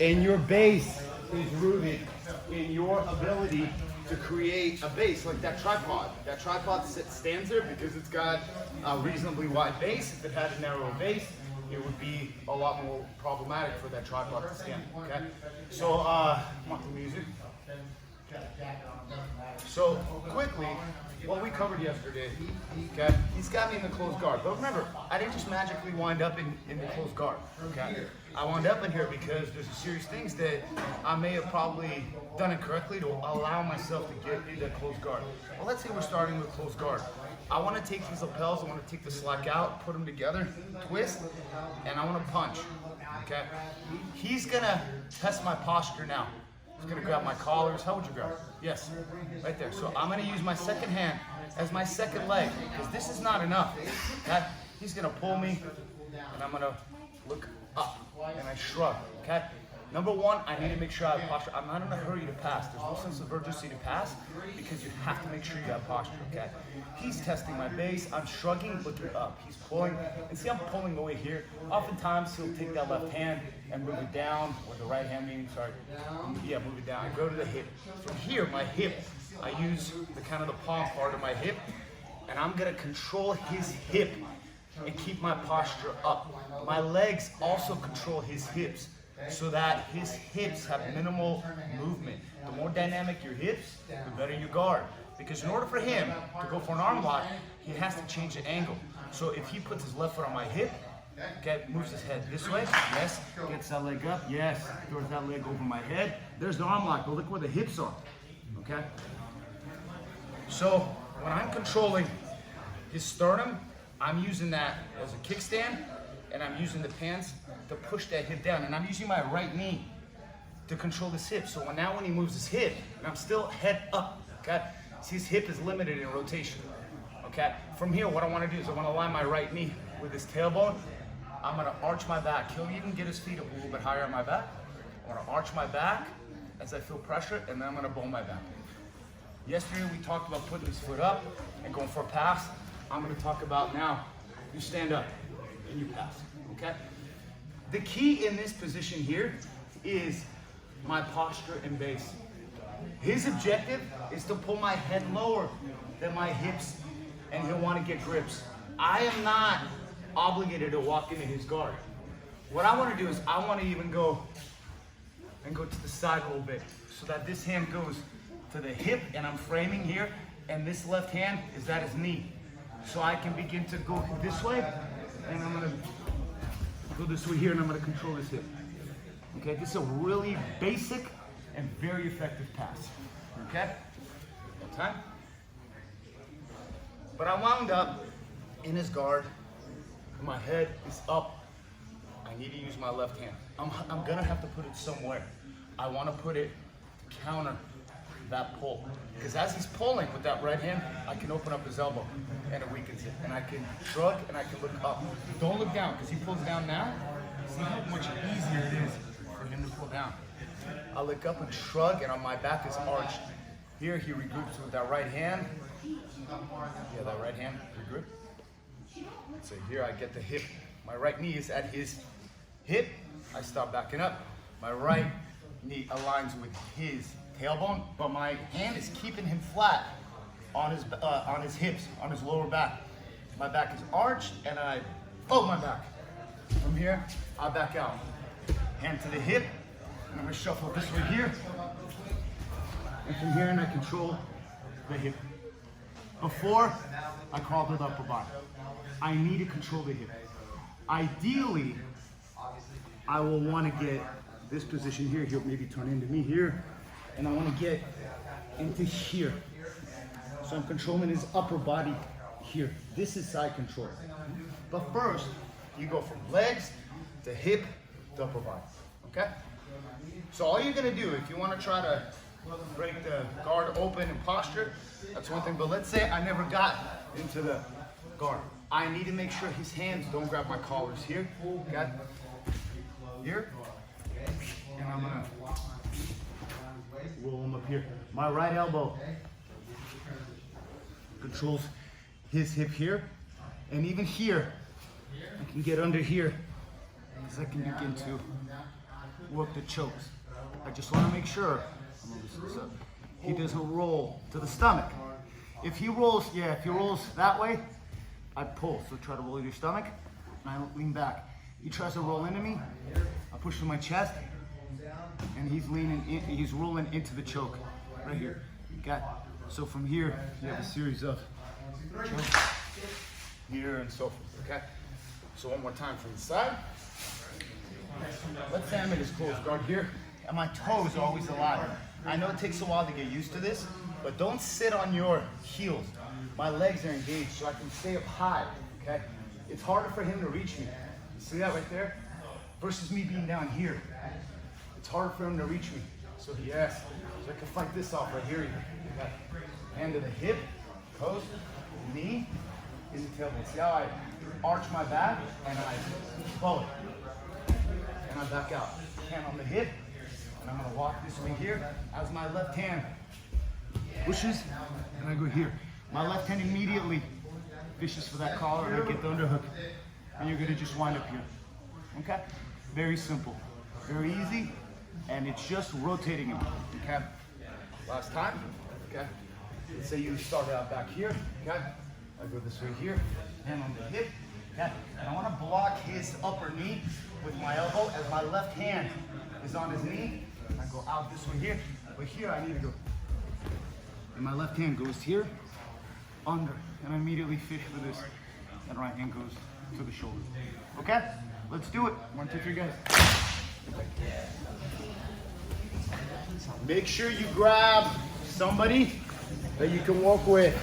And your base is rooted in your ability to create a base like that tripod. That tripod stands there because it's got a reasonably wide base. If it had a narrower base, it would be a lot more problematic for that tripod to stand, okay? So, want the music? So, quickly, what we covered yesterday, okay, he's got me in the closed guard. But remember, I didn't just magically wind up in the closed guard, okay? I wound up in here because there's a series of things that I may have probably done incorrectly to allow myself to get into that closed guard. Well, let's say we're starting with closed guard. I want to take these lapels, I want to take the slack out, put them together, twist, and I want to punch, okay? He's going to test my posture now. He's going to grab my collars. How would you grab? Yes, right there. So I'm going to use my second hand as my second leg because this is not enough. Okay? He's going to pull me, and I'm going to look up, and I shrug. Okay? Number one, I need to make sure I have posture. I'm not in a hurry to pass. There's no sense of urgency to pass because you have to make sure you have posture, okay? He's testing my base. I'm shrugging, looking up. He's pulling. And see, I'm pulling away here. Oftentimes, he'll take that left hand and move it down, or the right hand meaning, sorry. Yeah, move it down. I go to the hip. So here, my hip, I use the kind of the palm part of my hip, and I'm going to control his hip and keep my posture up. My legs also control his hips, so that his hips have minimal movement. The more dynamic your hips, the better your guard. Because in order for him to go for an arm lock, he has to change the angle. So if he puts his left foot on my hip, okay, moves his head this way, yes, gets that leg up, yes, throws that leg over my head, there's the arm lock, but look where the hips are, okay? So when I'm controlling his sternum, I'm using that as a kickstand, and I'm using the pants to push that hip down. And I'm using my right knee to control this hip. So now when he moves his hip, and I'm still head up, okay? See, his hip is limited in rotation, okay? From here, what I wanna do is I wanna line my right knee with his tailbone. I'm gonna arch my back. He'll even get his feet up a little bit higher on my back. I wanna arch my back as I feel pressure, and then I'm gonna bow my back. Yesterday, we talked about putting his foot up and going for a pass. I'm gonna talk about now, you stand up and you pass, okay? The key in this position here is my posture and base. His objective is to pull my head lower than my hips, and he'll want to get grips. I am not obligated to walk into his guard. What I want to do is I want to even go to the side a little bit so that this hand goes to the hip and I'm framing here, and this left hand is at his knee. So I can begin to go this way, and I'm gonna go this way here, and I'm gonna control this hip. Okay, this is a really basic and very effective pass. Okay, one time. But I wound up in his guard. My head is up. I need to use my left hand. I'm gonna have to put it somewhere. I want to put it to counter that pull, because as he's pulling with that right hand, I can open up his elbow and it weakens it, and I can shrug and I can look up. Don't look down, because he pulls down now. See how much easier it is for him to pull down. I look up and shrug, and on my back is arched. Here he regroups with that right hand. Yeah, that right hand regroup. So here I get the hip. My right knee is at his hip. I stop backing up. My right knee aligns with his tailbone, but my hand is keeping him flat on his hips, on his lower back. My back is arched, and I fold my back. From here, I back out. Hand to the hip, and I'm gonna shuffle this way here. And from here, and I control the hip. Before, I crawl to the upper body. I need to control the hip. Ideally, I will want to get this position here. He'll maybe turn into me here. And I want to get into here. So I'm controlling his upper body here. This is side control. But first, you go from legs to hip to upper body, okay? So all you're gonna do, if you wanna try to break the guard open and posture, that's one thing. But let's say I never got into the guard. I need to make sure his hands don't grab my collars here. Got here. And I'm gonna roll him up here. My right elbow controls his hip here. And even here, I can get under here, because I can begin to work the chokes. I just want to make sure he doesn't roll to the stomach. If he rolls that way, I pull. So try to roll your stomach, and I lean back. He tries to roll into me, I push to my chest, and he's leaning in, he's rolling into the choke, right here. Got it. So from here, you have a series of chokes, here and so forth, okay? So one more time from the side. Let's say I'm in his closed guard here, and my toes are always alive. I know it takes a while to get used to this, but don't sit on your heels. My legs are engaged, so I can stay up high, okay? It's harder for him to reach me. See that right there? Versus me being down here. It's harder for him to reach me. So yes, so I can fight this off right here. Okay. Hand to the hip, post, knee, in the tailbone. See how I arch my back and I follow it. And I back out. Hand on the hip, and I'm gonna walk this way here as my left hand pushes, and I go here. My left hand immediately fishes for that collar, and I get the underhook. And you're gonna just wind up here. Okay? Very simple, very easy, and it's just rotating him. Okay? Last time. Okay? Let's say you started out back here. Okay? I go this way here, hand on the hip. Okay? And I want to block his upper knee with my elbow as my left hand is on his knee. I go out this way here, but here I need to go. And my left hand goes here, under, and I immediately fish for this. And right hand goes to the shoulder. Okay? Let's do it. 1, 2, 3, guys. Make sure you grab somebody that you can walk with.